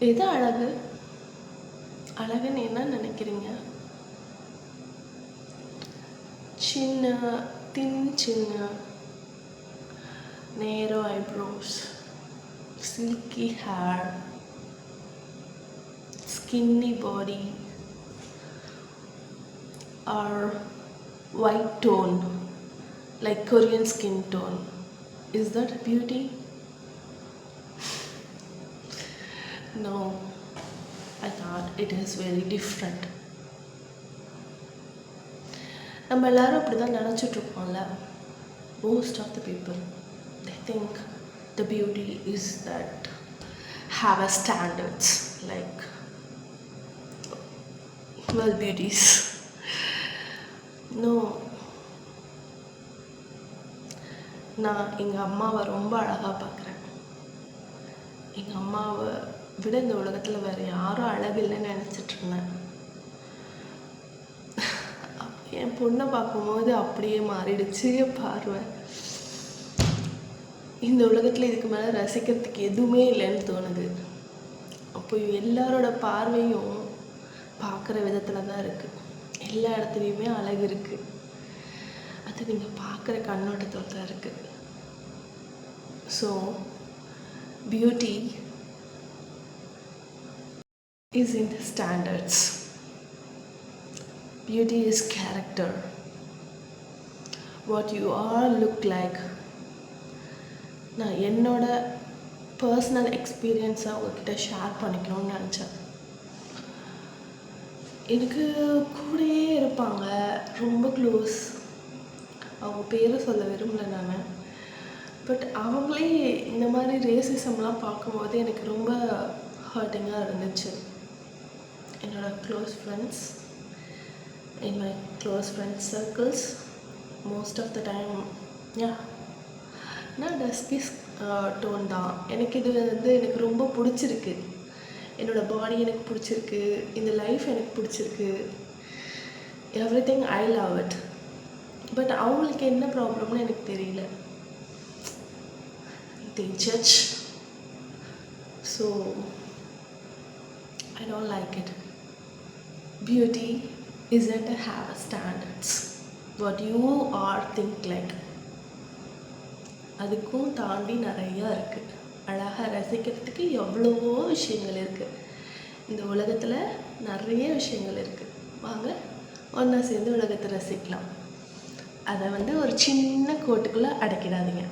எது அழகு? அழகுன்னு என்ன நினைக்கிறீங்க? சின்ன சின்ன narrow eyebrows, silky hair, skinny body, or white tone like Korean skin tone. Is that beauty? No, I thought it is very different. நம்ம எல்லாரும் அப்படி தான் நினச்சிட்ருக்கோம்ல. Most of the people, they think the beauty is that have a standards like well beauties. No, நான் எங்கள் அம்மாவை ரொம்ப அழகாக பார்க்குறேன். எங்கள் அம்மாவை விட இந்த உலகத்தில் வேறு யாரும் அழகு இல்லைன்னு நினச்சிட்ருந்தேன். என் பொண்ணை பார்க்கும்போது அப்படியே மாறிடுச்சு பார்வை. இந்த உலகத்தில் இதுக்கு மேலே ரசிக்கிறதுக்கு எதுவுமே இல்லைன்னு தோணுது. அப்போ எல்லாரோட பார்வையும் பார்க்குற விதத்தில் தான் இருக்குது. எல்லா இடத்துலையுமே அழகு இருக்குது. அது நீங்கள் பார்க்குற கண்ணோட்டத்தில் தான் இருக்குது. So beauty is in the standards. Beauty is character. What you all look like. நான் என்னோட பர்சனல் எக்ஸ்பீரியன்ஸை அவங்கக்கிட்ட ஷேர் பண்ணிக்கணும்னு நினச்சேன். எனக்கு கூடயே இருப்பாங்க, ரொம்ப க்ளோஸ். அவங்க பேரை சொல்ல விரும்பல நான். பட் அவங்களே இந்த மாதிரி ரேசிசம்லாம் பார்க்கும்போது எனக்கு ரொம்ப ஹர்ட்டிங்காக இருந்துச்சு. என்னோடய close friends, in my close friend circles, most of the time, yeah, நான் டஸ்கி டோன் தான். எனக்கு இது எனக்கு ரொம்ப பிடிச்சிருக்கு. என்னோடய பாடி எனக்கு பிடிச்சிருக்கு, இந்த லைஃப் எனக்கு பிடிச்சிருக்கு, everything I love it. But அவங்களுக்கு என்ன ப்ராப்ளம்னு எனக்கு தெரியல. they judge, so I don't like it. Beauty isn't to have standards. What you are think like. அதுக்கும் தாண்டி நிறையா இருக்குது. அழகாக ரசிக்கிறதுக்கு எவ்வளவோ விஷயங்கள் இருக்குது. இந்த உலகத்தில் நிறைய விஷயங்கள் இருக்குது. வாங்க ஒன்றா சேர்ந்து உலகத்தை ரசிக்கலாம். அதை ஒரு சின்ன கோட்டுக்குள்ளே அடைக்கிடாதீங்க.